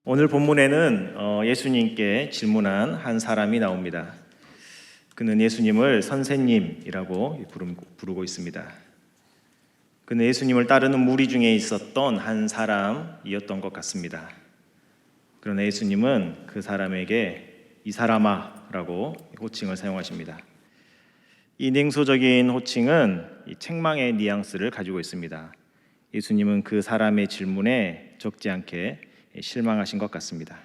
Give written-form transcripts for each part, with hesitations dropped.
오늘 본문에는 예수님께 질문한 한 사람이 나옵니다. 그는 예수님을 선생님이라고 부르고 있습니다. 그는 예수님을 따르는 무리 중에 있었던 한 사람이었던 것 같습니다. 그러나 예수님은 그 사람에게 이 사람아라고 호칭을 사용하십니다. 이 냉소적인 호칭은 이 책망의 뉘앙스를 가지고 있습니다. 예수님은 그 사람의 질문에 적지 않게 실망하신 것 같습니다.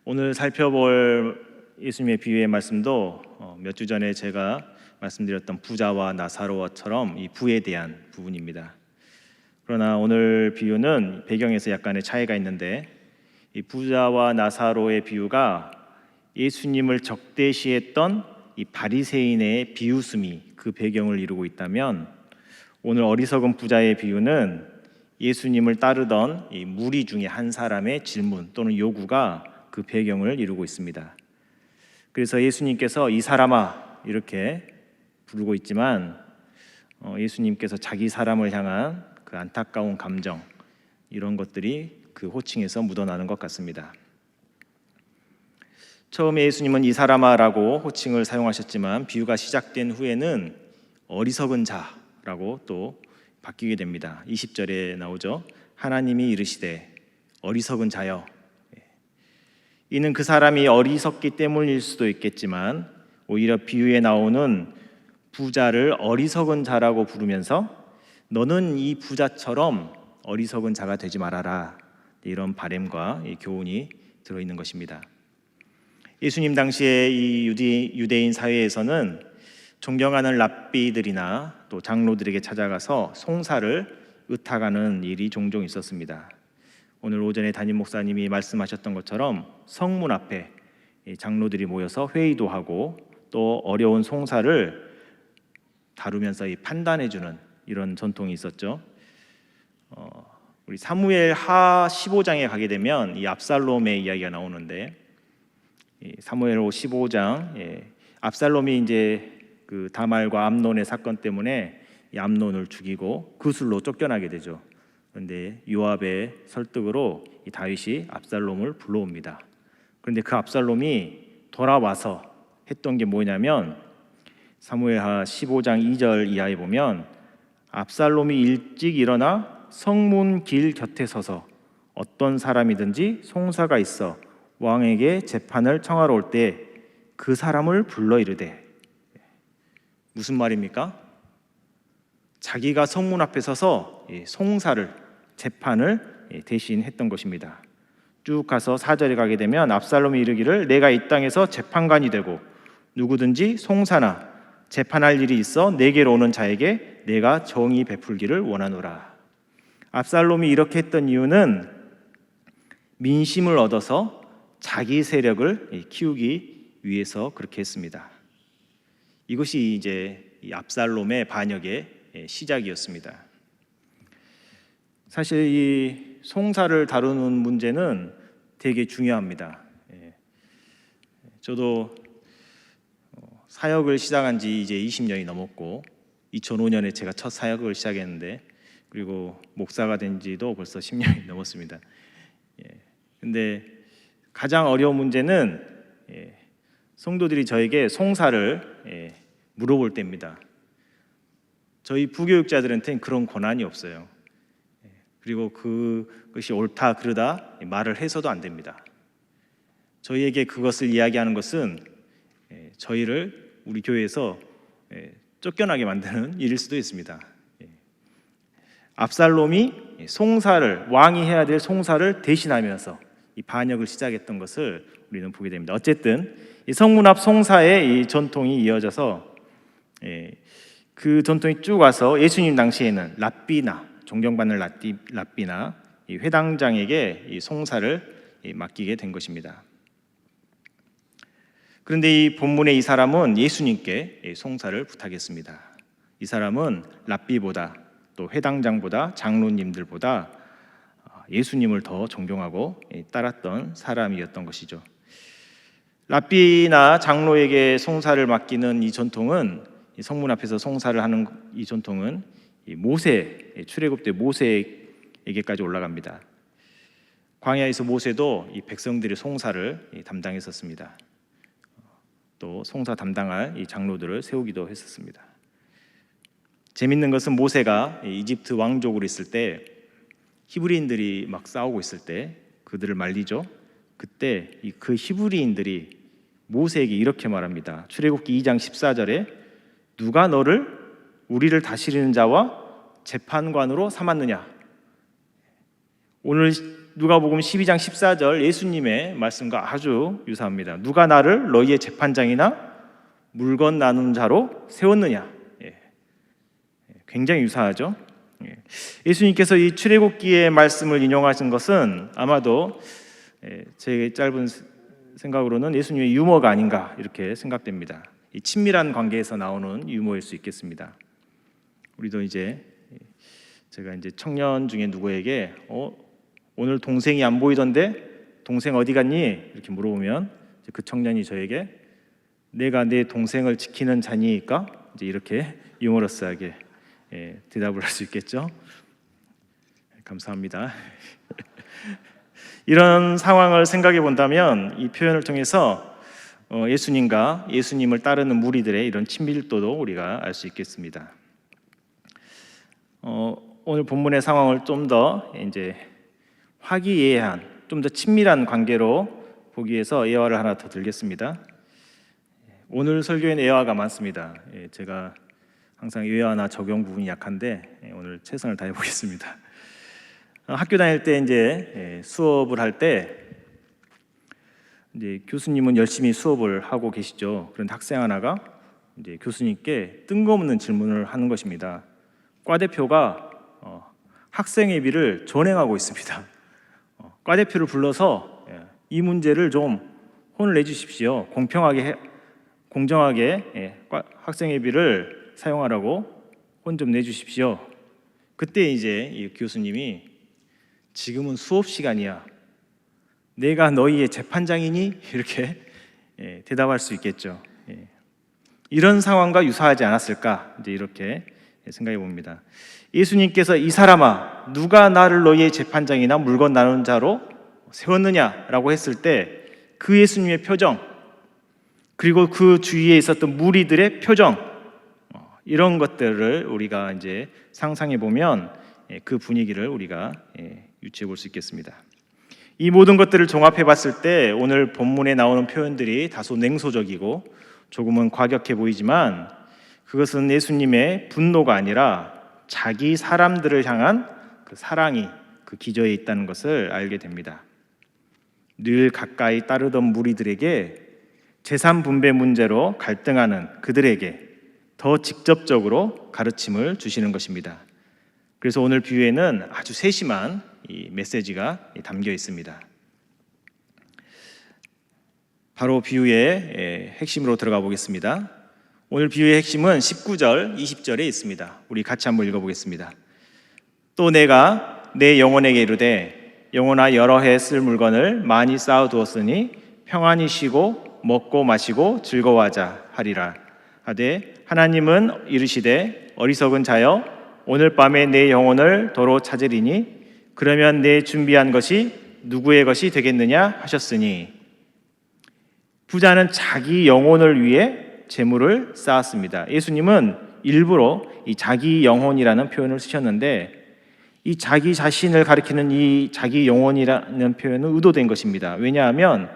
오늘 살펴볼 예수님의 비유의 말씀도 몇 주 전에 제가 말씀드렸던 부자와 나사로처럼 이 부에 대한 부분입니다. 그러나 오늘 비유는 배경에서 약간의 차이가 있는데, 이 부자와 나사로의 비유가 예수님을 적대시했던 이 바리새인의 비웃음이 그 배경을 이루고 있다면, 오늘 어리석은 부자의 비유는 예수님을 따르던 이 무리 중에 한 사람의 질문 또는 요구가 그 배경을 이루고 있습니다. 그래서 예수님께서 이 사람아 이렇게 부르고 있지만, 예수님께서 자기 사람을 향한 그 안타까운 감정, 이런 것들이 그 호칭에서 묻어나는 것 같습니다. 처음에 예수님은 이 사람아라고 호칭을 사용하셨지만, 비유가 시작된 후에는 어리석은 자라고 또 바뀌게 됩니다. 20절에 나오죠. 하나님이 이르시되 어리석은 자여. 이는 그 사람이 어리석기 때문일 수도 있겠지만, 오히려 비유에 나오는 부자를 어리석은 자라고 부르면서 너는 이 부자처럼 어리석은 자가 되지 말아라, 이런 바램과 교훈이 들어있는 것입니다. 예수님 당시에 이 유대인 사회에서는 존경하는 랍비들이나 또 장로들에게 찾아가서 송사를 의탁하는 일이 종종 있었습니다. 오늘 오전에 담임 목사님이 말씀하셨던 것처럼 성문 앞에 장로들이 모여서 회의도 하고 또 어려운 송사를 다루면서 판단해주는 이런 전통이 있었죠. 우리 사무엘 하 15장에 가게 되면 이 압살롬의 이야기가 나오는데, 사무엘 15장 압살롬이 이제 그 다말과 암논의 사건 때문에 이 암논을 죽이고 그술로 쫓겨나게 되죠. 그런데 요압의 설득으로 이 다윗이 압살롬을 불러옵니다. 그런데 그 압살롬이 돌아와서 했던 게 뭐냐면, 사무엘하 15장 2절 이하에 보면 압살롬이 일찍 일어나 성문 길 곁에 서서 어떤 사람이든지 송사가 있어 왕에게 재판을 청하러 올 때 그 사람을 불러 이르되. 무슨 말입니까? 자기가 성문 앞에 서서 송사를, 재판을 대신 했던 것입니다. 쭉 가서 4절에 가게 되면 압살롬이 이르기를 내가 이 땅에서 재판관이 되고 누구든지 송사나 재판할 일이 있어 내게로 오는 자에게 내가 정의 베풀기를 원하노라. 압살롬이 이렇게 했던 이유는 민심을 얻어서 자기 세력을 키우기 위해서 그렇게 했습니다. 이것이 이제 이 압살롬의 반역의 시작이었습니다. 사실 이 송사를 다루는 문제는 되게 중요합니다. 저도 사역을 시작한 지 이제 20년이 넘었고 2005년에 제가 첫 사역을 시작했는데, 그리고 목사가 된 지도 벌써 10년이 넘었습니다. 근데 가장 어려운 문제는 성도들이 저에게 송사를 물어볼 때입니다. 저희 부교육자들한테는 그런 권한이 없어요. 그리고 그것이 옳다 그르다 말을 해서도 안 됩니다. 저희에게 그것을 이야기하는 것은 저희를 우리 교회에서 쫓겨나게 만드는 일일 수도 있습니다. 압살롬이 송사를, 왕이 해야 될 송사를 대신하면서 이 반역을 시작했던 것을 우리는 보게 됩니다. 어쨌든 이 성문 앞 송사의 이 전통이 이어져서 그 전통이 쭉 와서 예수님 당시에는 랍비나, 존경받는 랍비나 이 회당장에게 이 송사를 맡기게 된 것입니다. 그런데 이 본문의 이 사람은 예수님께 송사를 부탁했습니다. 이 사람은 랍비보다 또 회당장보다 장로님들보다 예수님을 더 존경하고 따랐던 사람이었던 것이죠. 랍비나 장로에게 송사를 맡기는 이 전통은, 이 성문 앞에서 송사를 하는 이 전통은 모세, 출애굽 때 모세에게까지 올라갑니다. 광야에서 모세도 이 백성들의 송사를 담당했었습니다. 또 송사 담당할 이 장로들을 세우기도 했었습니다. 재밌는 것은 모세가 이집트 왕족으로 있을 때 히브리인들이 막 싸우고 있을 때 그들을 말리죠. 그때 그 히브리인들이 모세에게 이렇게 말합니다. 출애굽기 2장 14절에 누가 너를 우리를 다스리는 자와 재판관으로 삼았느냐. 오늘 누가복음 12장 14절 예수님의 말씀과 아주 유사합니다. 누가 나를 너희의 재판장이나 물건 나누는 자로 세웠느냐. 굉장히 유사하죠. 예수님께서 이 출애굽기의 말씀을 인용하신 것은 아마도 제 짧은 생각으로는 예수님의 유머가 아닌가 이렇게 생각됩니다. 이 친밀한 관계에서 나오는 유머일 수 있겠습니다. 우리도 제가 청년 중에 누구에게 오늘 동생이 안 보이던데 동생 어디 갔니? 이렇게 물어보면 그 청년이 저에게 내가 내 동생을 지키는 자니까 이렇게 유머러스하게 대답을 할 수 있겠죠. 감사합니다. 이런 상황을 생각해 본다면 이 표현을 통해서 예수님과 예수님을 따르는 무리들의 이런 친밀도도 우리가 알 수 있겠습니다. 오늘 본문의 상황을 좀 더 화기애애한, 좀 더 친밀한 관계로 보기 위해서 예화를 하나 더 들겠습니다. 오늘 설교에는 예화가 많습니다. 제가 항상 예화나 적용 부분이 약한데 오늘 최선을 다해 보겠습니다. 학교 다닐 때 수업을 할 때 교수님은 열심히 수업을 하고 계시죠. 그런데 학생 하나가 교수님께 뜬금없는 질문을 하는 것입니다. 과 대표가 학생회비를 전행하고 있습니다. 과 대표를 불러서 이 문제를 좀 혼을 내주십시오. 공정하게 학생회비를 사용하라고 혼 좀 내주십시오. 그때 이 교수님이 지금은 수업 시간이야. 내가 너희의 재판장이니? 이렇게 대답할 수 있겠죠. 이런 상황과 유사하지 않았을까? 이렇게 생각해 봅니다. 예수님께서 이 사람아, 누가 나를 너희의 재판장이나 물건 나누는 자로 세웠느냐라고 했을 때 그 예수님의 표정, 그리고 그 주위에 있었던 무리들의 표정, 이런 것들을 우리가 상상해 보면 그 분위기를 우리가 유추해 볼 수 있겠습니다. 이 모든 것들을 종합해 봤을 때 오늘 본문에 나오는 표현들이 다소 냉소적이고 조금은 과격해 보이지만 그것은 예수님의 분노가 아니라 자기 사람들을 향한 그 사랑이 그 기저에 있다는 것을 알게 됩니다. 늘 가까이 따르던 무리들에게 재산 분배 문제로 갈등하는 그들에게 더 직접적으로 가르침을 주시는 것입니다. 그래서 오늘 비유에는 아주 세심한 이 메시지가 담겨 있습니다. 바로 비유의 핵심으로 들어가 보겠습니다. 오늘 비유의 핵심은 19절, 20절에 있습니다. 우리 같이 한번 읽어보겠습니다. 또 내가 내 영혼에게 이르되 영혼아 여러 해 쓸 물건을 많이 쌓아두었으니 평안히 쉬고 먹고 마시고 즐거워하자 하리라 하되 하나님은 이르시되 어리석은 자여 오늘 밤에 내 영혼을 도로 찾으리니 그러면 내 준비한 것이 누구의 것이 되겠느냐 하셨으니 부자는 자기 영혼을 위해 재물을 쌓았습니다. 예수님은 일부러 이 자기 영혼이라는 표현을 쓰셨는데 이 자기 자신을 가리키는 이 자기 영혼이라는 표현은 의도된 것입니다. 왜냐하면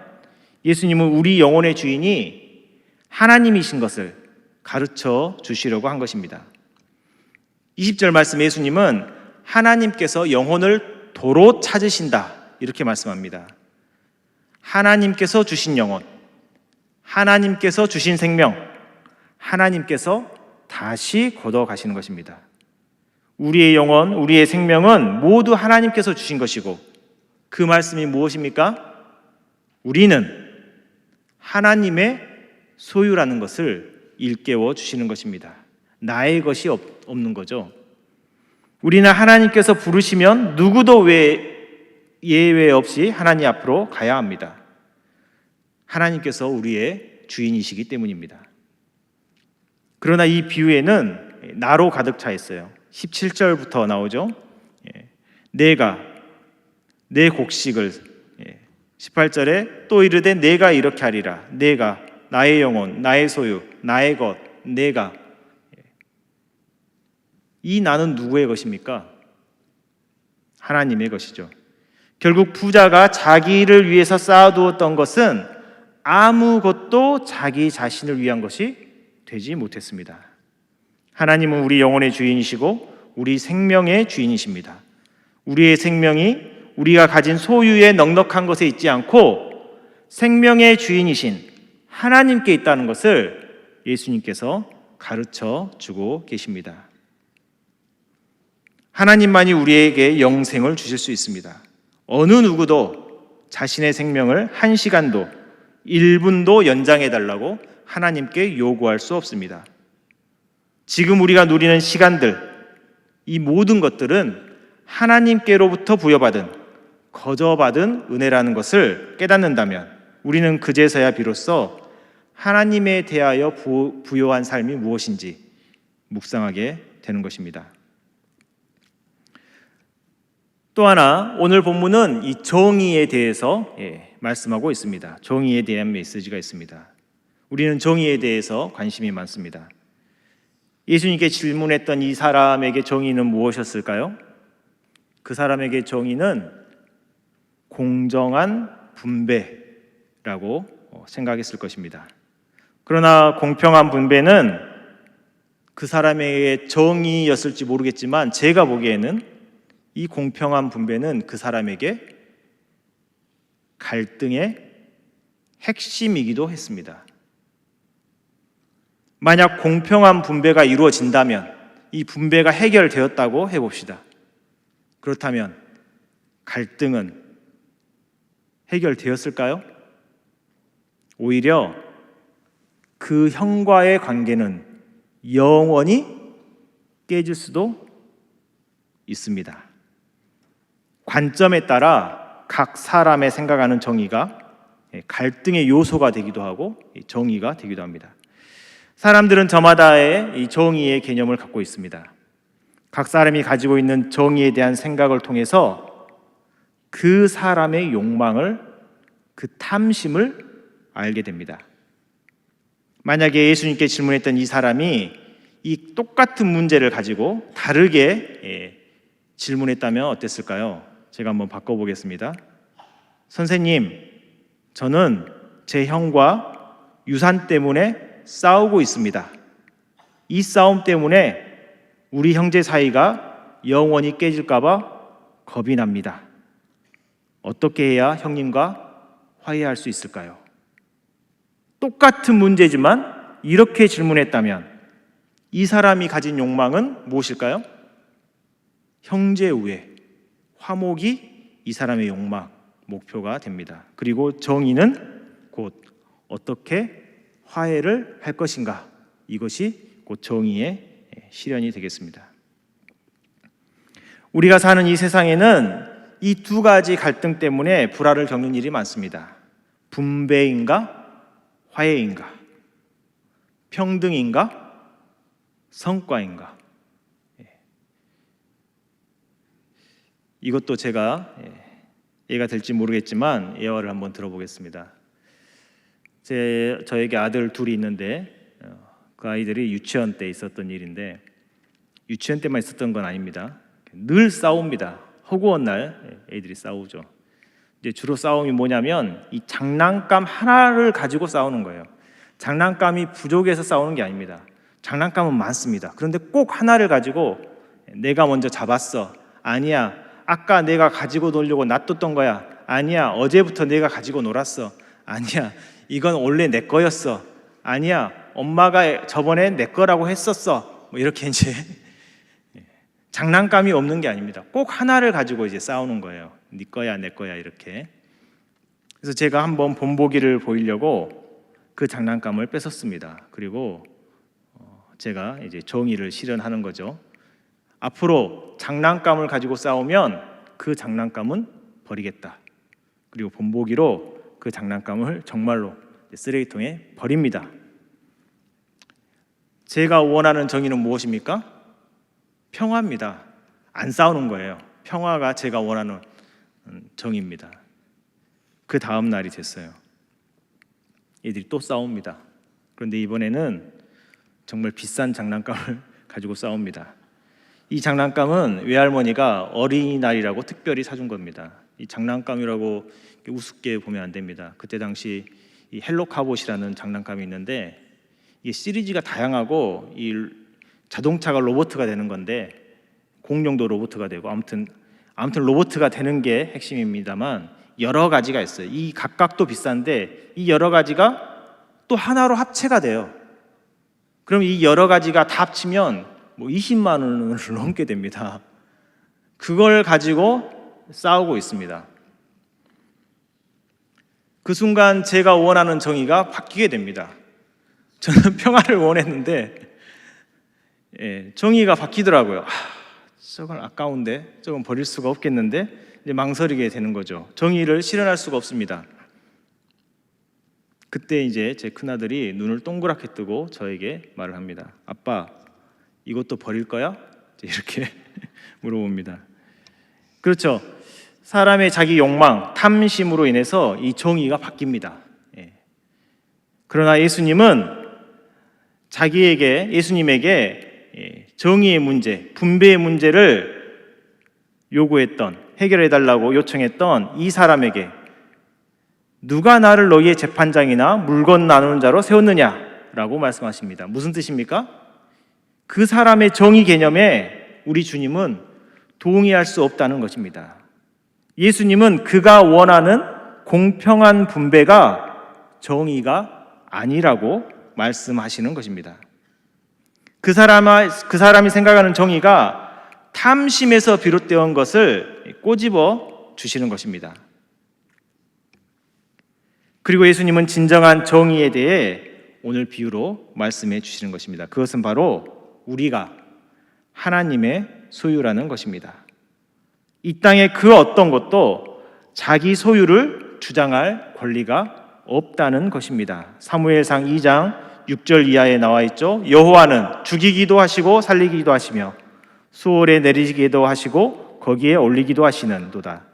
예수님은 우리 영혼의 주인이 하나님이신 것을 가르쳐 주시려고 한 것입니다. 20절 말씀 예수님은 하나님께서 영혼을 도로 찾으신다 이렇게 말씀합니다. 하나님께서 주신 영혼, 하나님께서 주신 생명, 하나님께서 다시 걷어 가시는 것입니다. 우리의 영혼, 우리의 생명은 모두 하나님께서 주신 것이고 그 말씀이 무엇입니까? 우리는 하나님의 소유라는 것을 일깨워 주시는 것입니다. 나의 것이 없는 거죠. 우리는 하나님께서 부르시면 누구도 예외 없이 하나님 앞으로 가야 합니다. 하나님께서 우리의 주인이시기 때문입니다. 그러나 이 비유에는 나로 가득 차 있어요. 17절부터 나오죠. 내가 내 곡식을 18절에 또 이르되 내가 이렇게 하리라. 내가 나의 영혼, 나의 소유, 나의 것, 내가. 이 나는 누구의 것입니까? 하나님의 것이죠. 결국 부자가 자기를 위해서 쌓아두었던 것은 아무것도 자기 자신을 위한 것이 되지 못했습니다. 하나님은 우리 영혼의 주인이시고 우리 생명의 주인이십니다. 우리의 생명이 우리가 가진 소유의 넉넉한 것에 있지 않고 생명의 주인이신 하나님께 있다는 것을 예수님께서 가르쳐 주고 계십니다. 하나님만이 우리에게 영생을 주실 수 있습니다. 어느 누구도 자신의 생명을 1시간도 1분도 연장해 달라고 하나님께 요구할 수 없습니다. 지금 우리가 누리는 시간들, 이 모든 것들은 하나님께로부터 부여받은 거저받은 은혜라는 것을 깨닫는다면 우리는 그제서야 비로소 하나님에 대하여 부여한 삶이 무엇인지 묵상하게 되는 것입니다. 또 하나 오늘 본문은 이 정의에 대해서 말씀하고 있습니다. 정의에 대한 메시지가 있습니다. 우리는 정의에 대해서 관심이 많습니다. 예수님께 질문했던 이 사람에게 정의는 무엇이었을까요? 그 사람에게 정의는 공정한 분배라고 생각했을 것입니다. 그러나 공평한 분배는 그 사람에게 정의였을지 모르겠지만 제가 보기에는 이 공평한 분배는 그 사람에게 갈등의 핵심이기도 했습니다. 만약 공평한 분배가 이루어진다면 이 분배가 해결되었다고 해봅시다. 그렇다면 갈등은 해결되었을까요? 오히려 그 형과의 관계는 영원히 깨질 수도 있습니다. 관점에 따라 각 사람의 생각하는 정의가 갈등의 요소가 되기도 하고 정의가 되기도 합니다. 사람들은 저마다의 이 정의의 개념을 갖고 있습니다. 각 사람이 가지고 있는 정의에 대한 생각을 통해서 그 사람의 욕망을, 그 탐심을 알게 됩니다. 만약에 예수님께 질문했던 이 사람이 이 똑같은 문제를 가지고 다르게 질문했다면 어땠을까요? 제가 한번 바꿔보겠습니다. 선생님, 저는 제 형과 유산 때문에 싸우고 있습니다. 이 싸움 때문에 우리 형제 사이가 영원히 깨질까봐 겁이 납니다. 어떻게 해야 형님과 화해할 수 있을까요? 똑같은 문제지만 이렇게 질문했다면 이 사람이 가진 욕망은 무엇일까요? 형제 우애, 화목이 이 사람의 욕망, 목표가 됩니다. 그리고 정의는 곧 어떻게 화해를 할 것인가, 이것이 곧 정의의 실현이 되겠습니다. 우리가 사는 이 세상에는 이 두 가지 갈등 때문에 불화를 겪는 일이 많습니다. 분배인가, 화해인가, 평등인가, 성과인가. 이것도 제가 예가 될지 모르겠지만 예화를 한번 들어보겠습니다. 저에게 아들 둘이 있는데 그 아이들이 유치원 때 있었던 일인데, 유치원 때만 있었던 건 아닙니다. 늘 싸웁니다. 허구한 날 애들이 싸우죠. 이제 주로 싸움이 뭐냐면 이 장난감 하나를 가지고 싸우는 거예요. 장난감이 부족해서 싸우는 게 아닙니다. 장난감은 많습니다. 그런데 꼭 하나를 가지고 내가 먼저 잡았어. 아니야. 아까 내가 가지고 놀려고 놔뒀던 거야. 아니야. 어제부터 내가 가지고 놀았어. 아니야. 이건 원래 내 거였어. 아니야. 엄마가 저번에 내 거라고 했었어. 뭐 이렇게 이제 장난감이 없는 게 아닙니다. 꼭 하나를 가지고 이제 싸우는 거예요. 네 거야, 내 거야 이렇게. 그래서 제가 한번 본보기를 보이려고 그 장난감을 뺏었습니다. 그리고 제가 이제 정의를 실현하는 거죠. 앞으로 장난감을 가지고 싸우면 그 장난감은 버리겠다. 그리고 본보기로 그 장난감을 정말로 쓰레기통에 버립니다. 제가 원하는 정의는 무엇입니까? 평화입니다. 안 싸우는 거예요. 평화가 제가 원하는 정의입니다. 그 다음 날이 됐어요. 얘들이 또 싸웁니다. 그런데 이번에는 정말 비싼 장난감을 가지고 싸웁니다. 이 장난감은 외할머니가 어린이날이라고 특별히 사준 겁니다. 이 장난감이라고 우습게 보면 안 됩니다. 그때 당시 이 헬로카봇이라는 장난감이 있는데 이게 시리즈가 다양하고 이 자동차가 로봇가 되는 건데 공룡도 로봇가 되고 아무튼 로봇가 되는 게 핵심입니다만 여러 가지가 있어요. 이 각각도 비싼데 이 여러 가지가 또 하나로 합체가 돼요. 그럼 이 여러 가지가 다 합치면 뭐 20만 원을 넘게 됩니다. 그걸 가지고 싸우고 있습니다. 그 순간 제가 원하는 정의가 바뀌게 됩니다. 저는 평화를 원했는데 정의가 바뀌더라고요. 저건 아까운데, 저건 버릴 수가 없겠는데 이제 망설이게 되는 거죠. 정의를 실현할 수가 없습니다. 그때 이제 제 큰아들이 눈을 동그랗게 뜨고 저에게 말을 합니다. 아빠, 이것도 버릴 거야? 이렇게 물어봅니다. 그렇죠. 사람의 자기 욕망, 탐심으로 인해서 이 정의가 바뀝니다. 그러나 예수님에게 정의의 문제, 분배의 문제를 요구했던, 해결해달라고 요청했던 이 사람에게 누가 나를 너희의 재판장이나 물건 나누는 자로 세웠느냐라고 말씀하십니다. 무슨 뜻입니까? 그 사람의 정의 개념에 우리 주님은 동의할 수 없다는 것입니다. 예수님은 그가 원하는 공평한 분배가 정의가 아니라고 말씀하시는 것입니다. 그 사람이 생각하는 정의가 탐심에서 비롯되어 것을 꼬집어 주시는 것입니다. 그리고 예수님은 진정한 정의에 대해 오늘 비유로 말씀해 주시는 것입니다. 그것은 바로 우리가 하나님의 소유라는 것입니다. 이 땅의 그 어떤 것도 자기 소유를 주장할 권리가 없다는 것입니다. 사무엘상 2장 6절 이하에 나와 있죠. 여호와는 죽이기도 하시고 살리기도 하시며 수월에 내리기도 하시고 거기에 올리기도 하시는도다.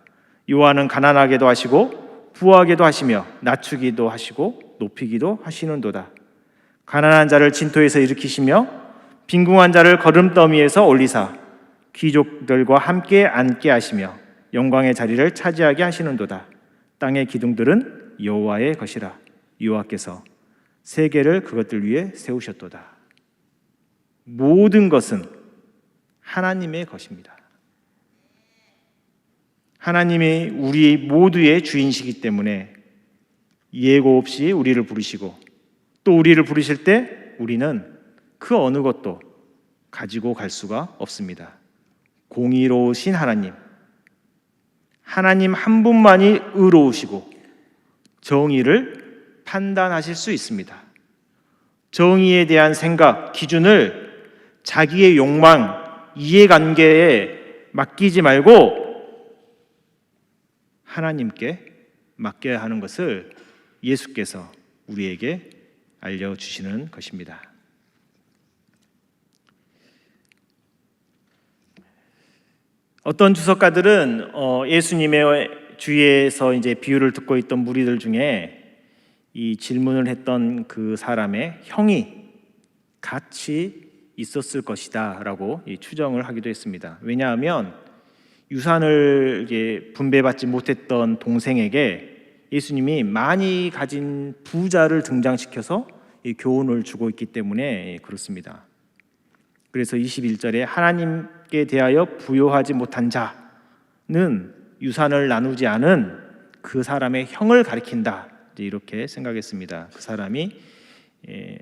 여호와는 가난하게도 하시고 부하게도 하시며 낮추기도 하시고 높이기도 하시는도다. 가난한 자를 진토에서 일으키시며 빈궁한 자를 거름더미에서 올리사 귀족들과 함께 앉게 하시며 영광의 자리를 차지하게 하시는도다. 땅의 기둥들은 여호와의 것이라. 여호와께서 세계를 그것들 위에 세우셨도다. 모든 것은 하나님의 것입니다. 하나님이 우리 모두의 주인이시기 때문에 예고 없이 우리를 부르시고 또 우리를 부르실 때 우리는 그 어느 것도 가지고 갈 수가 없습니다. 공의로우신 하나님 한 분만이 의로우시고 정의를 판단하실 수 있습니다. 정의에 대한 생각, 기준을 자기의 욕망, 이해관계에 맡기지 말고 하나님께 맡겨야 하는 것을 예수께서 우리에게 알려주시는 것입니다. 어떤 주석가들은 예수님의 주위에서 이제 비유를 듣고 있던 무리들 중에 이 질문을 했던 그 사람의 형이 같이 있었을 것이다라고 추정을 하기도 했습니다. 왜냐하면 유산을 분배받지 못했던 동생에게 예수님이 많이 가진 부자를 등장시켜서 교훈을 주고 있기 때문에 그렇습니다. 그래서 21절에 하나님께 대하여 부요하지 못한 자는 유산을 나누지 않은 그 사람의 형을 가리킨다. 이렇게 생각했습니다. 그 사람이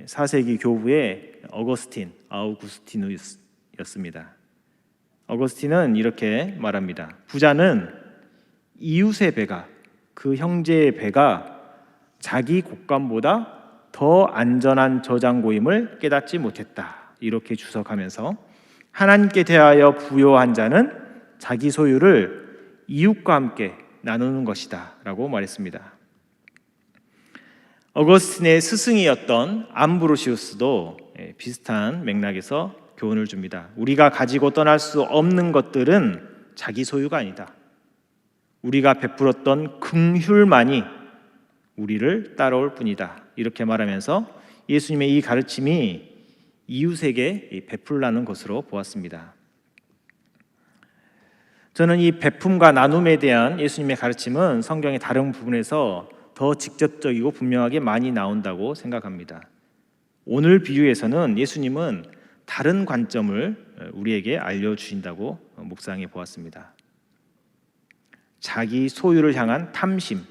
4세기 교부의 아우구스티누스였습니다. 어거스틴은 이렇게 말합니다. 부자는 이웃의 배가, 그 형제의 배가 자기 곳간보다 더 안전한 저장고임을 깨닫지 못했다. 이렇게 주석하면서 하나님께 대하여 부요한 자는 자기 소유를 이웃과 함께 나누는 것이다 라고 말했습니다. 어거스틴의 스승이었던 암브로시우스도 비슷한 맥락에서 교훈을 줍니다. 우리가 가지고 떠날 수 없는 것들은 자기 소유가 아니다. 우리가 베풀었던 긍휼만이 우리를 따라올 뿐이다. 이렇게 말하면서 예수님의 이 가르침이 이웃에게 베풀라는 것으로 보았습니다. 저는 이 베품과 나눔에 대한 예수님의 가르침은 성경의 다른 부분에서 더 직접적이고 분명하게 많이 나온다고 생각합니다. 오늘 비유에서는 예수님은 다른 관점을 우리에게 알려주신다고 묵상해 보았습니다. 자기 소유를 향한 탐심,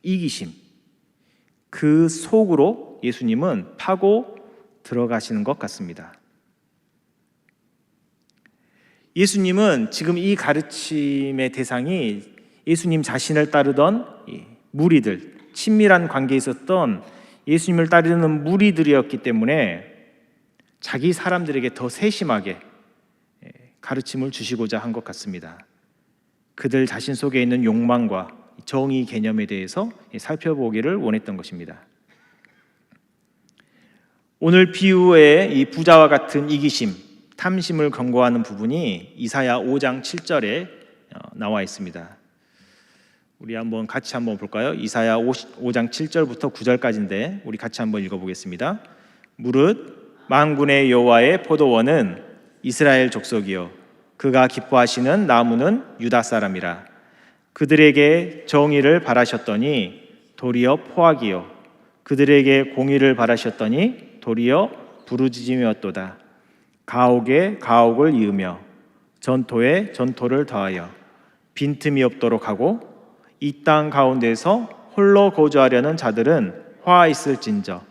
이기심, 그 속으로 예수님은 파고 들어가시는 것 같습니다. 예수님은 지금 이 가르침의 대상이 예수님 자신을 따르던 무리들, 친밀한 관계에 있었던 예수님을 따르는 무리들이었기 때문에 자기 사람들에게 더 세심하게 가르침을 주시고자 한 것 같습니다. 그들 자신 속에 있는 욕망과 정의 개념에 대해서 살펴보기를 원했던 것입니다. 오늘 비유의 이 부자와 같은 이기심, 탐심을 경고하는 부분이 이사야 5장 7절에 나와 있습니다. 우리 같이 한번 볼까요? 이사야 5장 7절부터 9절까지인데 우리 같이 한번 읽어보겠습니다. 무릇 만군의 여호와의 포도원은 이스라엘 족속이요 그가 기뻐하시는 나무는 유다 사람이라. 그들에게 정의를 바라셨더니 도리어 포악이요 그들에게 공의를 바라셨더니 도리어 부르짖음이었도다. 가옥에 가옥을 이으며 전토에 전토를 더하여 빈틈이 없도록 하고 이 땅 가운데서 홀로 거주하려는 자들은 화 있을진저.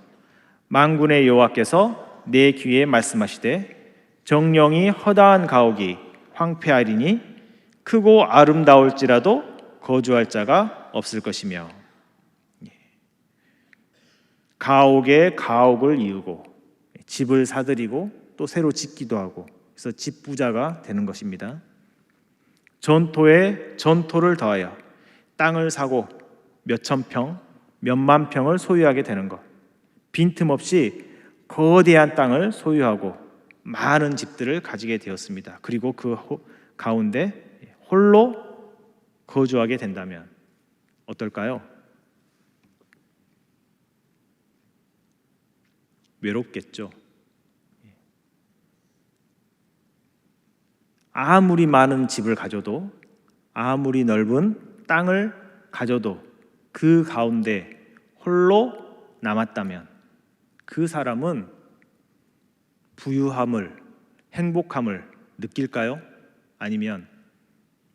만군의 여호와께서 내 귀에 말씀하시되 정령이 허다한 가옥이 황폐하리니 크고 아름다울지라도 거주할 자가 없을 것이며. 가옥에 가옥을 이으고 집을 사들이고 또 새로 짓기도 하고 그래서 집부자가 되는 것입니다. 전토에 전토를 더하여 땅을 사고 몇천 평, 몇만 평을 소유하게 되는 것. 빈틈없이 거대한 땅을 소유하고 많은 집들을 가지게 되었습니다. 그리고 그 가운데 홀로 거주하게 된다면 어떨까요? 외롭겠죠. 아무리 많은 집을 가져도 아무리 넓은 땅을 가져도 그 가운데 홀로 남았다면 그 사람은 부유함을, 행복함을 느낄까요? 아니면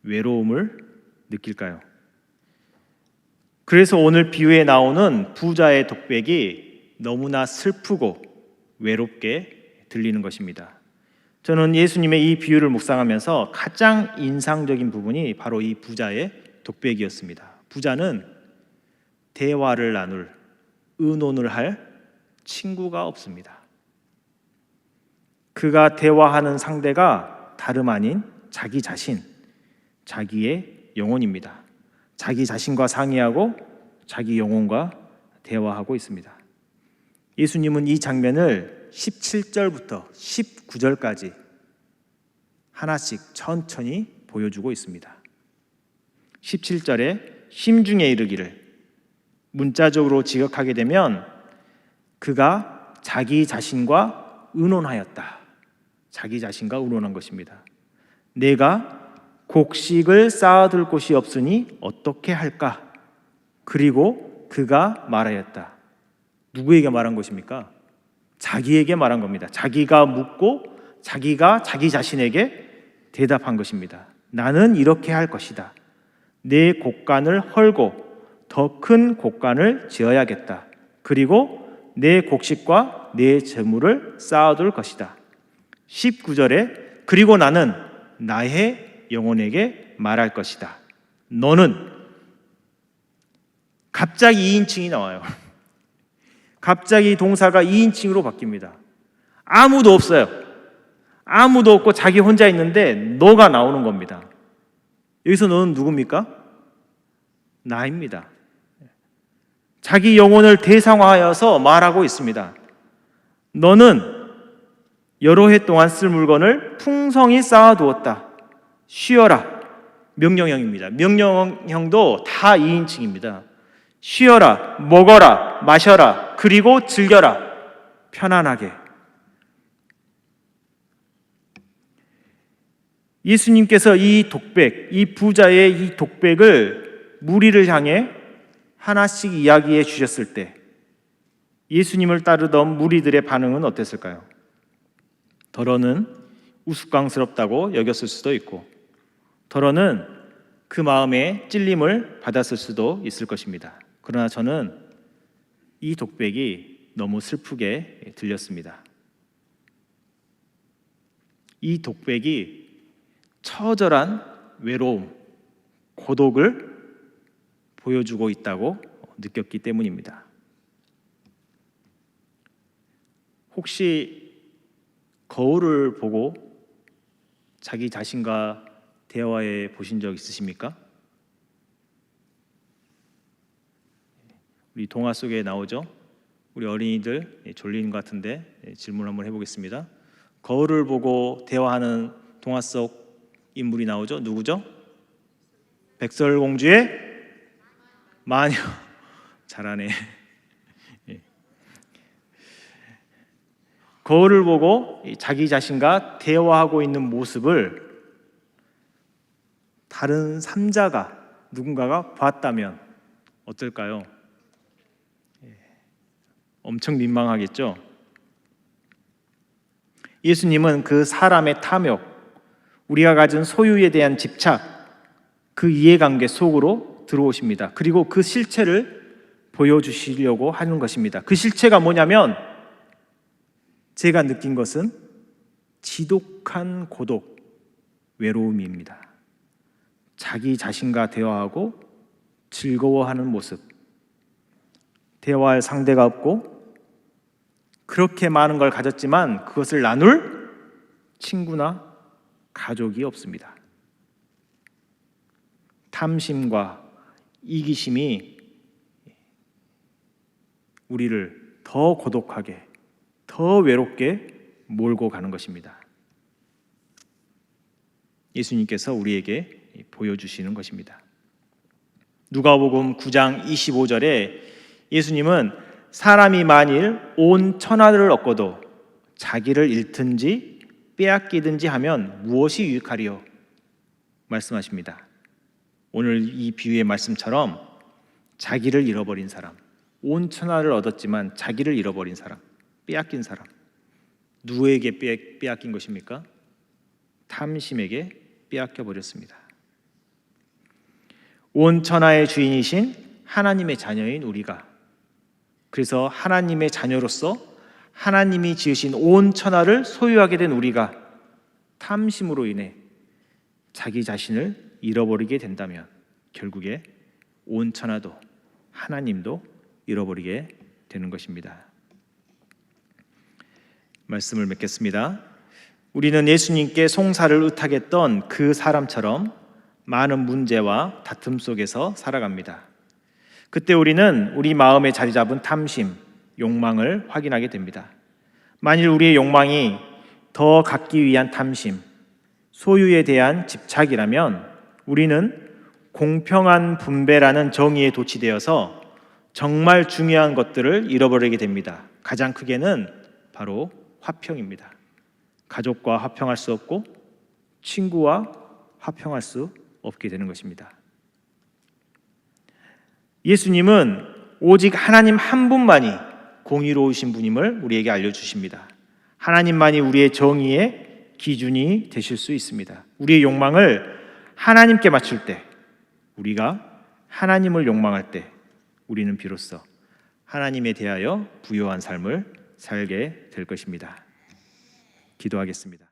외로움을 느낄까요? 그래서 오늘 비유에 나오는 부자의 독백이 너무나 슬프고 외롭게 들리는 것입니다. 저는 예수님의 이 비유를 묵상하면서 가장 인상적인 부분이 바로 이 부자의 독백이었습니다. 부자는 대화를 나눌, 의논을 할 친구가 없습니다. 그가 대화하는 상대가 다름 아닌 자기 자신, 자기의 영혼입니다. 자기 자신과 상의하고 자기 영혼과 대화하고 있습니다. 예수님은 이 장면을 17절부터 19절까지 하나씩 천천히 보여주고 있습니다. 17절에 심중에 이르기를, 문자적으로 지역하게 되면 그가 자기 자신과 의논하였다. 자기 자신과 의논한 것입니다. 내가 곡식을 쌓아둘 곳이 없으니 어떻게 할까? 그리고 그가 말하였다. 누구에게 말한 것입니까? 자기에게 말한 겁니다. 자기가 묻고 자기가 자기 자신에게 대답한 것입니다. 나는 이렇게 할 것이다. 내 곡간을 헐고 더 큰 곡간을 지어야겠다. 그리고 내 곡식과 내 재물을 쌓아둘 것이다. 19절에 그리고 나는 나의 영혼에게 말할 것이다. 너는, 갑자기 2인칭이 나와요. 갑자기 동사가 2인칭으로 바뀝니다. 아무도 없어요. 아무도 없고 자기 혼자 있는데 너가 나오는 겁니다. 여기서 너는 누굽니까? 나입니다. 자기 영혼을 대상화하여서 말하고 있습니다. 너는 여러 해 동안 쓸 물건을 풍성히 쌓아두었다. 쉬어라. 명령형입니다. 명령형도 다 2인칭입니다. 쉬어라, 먹어라, 마셔라, 그리고 즐겨라. 편안하게. 예수님께서 이 독백, 이 부자의 이 독백을 무리를 향해 하나씩 이야기해 주셨을 때 예수님을 따르던 무리들의 반응은 어땠을까요? 더러는 우스꽝스럽다고 여겼을 수도 있고, 더러는 그 마음에 찔림을 받았을 수도 있을 것입니다. 그러나 저는 이 독백이 너무 슬프게 들렸습니다. 이 독백이 처절한 외로움, 고독을 보여주고 있다고 느꼈기 때문입니다. 혹시 거울을 보고 자기 자신과 대화해 보신 적 있으십니까? 우리 동화 속에 나오죠. 우리 어린이들 졸린 것 같은데 질문 한번 해보겠습니다. 거울을 보고 대화하는 동화 속 인물이 나오죠. 누구죠? 백설공주의 마녀. 잘하네. 거울을 보고 자기 자신과 대화하고 있는 모습을 다른 삼자가 누군가가 봤다면 어떨까요? 엄청 민망하겠죠? 예수님은 그 사람의 탐욕, 우리가 가진 소유에 대한 집착, 그 이해관계 속으로 들어오십니다. 그리고 그 실체를 보여주시려고 하는 것입니다. 그 실체가 뭐냐면 제가 느낀 것은 지독한 고독, 외로움입니다. 자기 자신과 대화하고 즐거워하는 모습, 대화할 상대가 없고 그렇게 많은 걸 가졌지만 그것을 나눌 친구나 가족이 없습니다. 탐심과 이기심이 우리를 더 고독하게, 더 외롭게 몰고 가는 것입니다. 예수님께서 우리에게 보여주시는 것입니다. 누가복음 9장 25절에 예수님은 사람이 만일 온 천하를 얻고도 자기를 잃든지 빼앗기든지 하면 무엇이 유익하리요? 말씀하십니다. 오늘 이 비유의 말씀처럼 자기를 잃어버린 사람, 온 천하를 얻었지만 자기를 잃어버린 사람, 빼앗긴 사람, 누구에게 빼앗긴 것입니까? 탐심에게 빼앗겨 버렸습니다. 온 천하의 주인이신 하나님의 자녀인 우리가, 그래서 하나님의 자녀로서 하나님이 지으신 온 천하를 소유하게 된 우리가 탐심으로 인해 자기 자신을 잃어버리게 된다면 결국에 온 천하도 하나님도 잃어버리게 되는 것입니다. 말씀을 맺겠습니다. 우리는 예수님께 송사를 의탁했던 그 사람처럼 많은 문제와 다툼 속에서 살아갑니다. 그때 우리는 우리 마음에 자리 잡은 탐심, 욕망을 확인하게 됩니다. 만일 우리의 욕망이 더 갖기 위한 탐심, 소유에 대한 집착이라면 우리는 공평한 분배라는 정의에 도취되어서 정말 중요한 것들을 잃어버리게 됩니다. 가장 크게는 바로 화평입니다. 가족과 화평할 수 없고 친구와 화평할 수 없게 되는 것입니다. 예수님은 오직 하나님 한 분만이 공의로우신 분임을 우리에게 알려주십니다. 하나님만이 우리의 정의의 기준이 되실 수 있습니다. 우리의 욕망을 하나님께 맞출 때, 우리가 하나님을 욕망할 때 우리는 비로소 하나님에 대하여 부요한 삶을 살게 될 것입니다. 기도하겠습니다.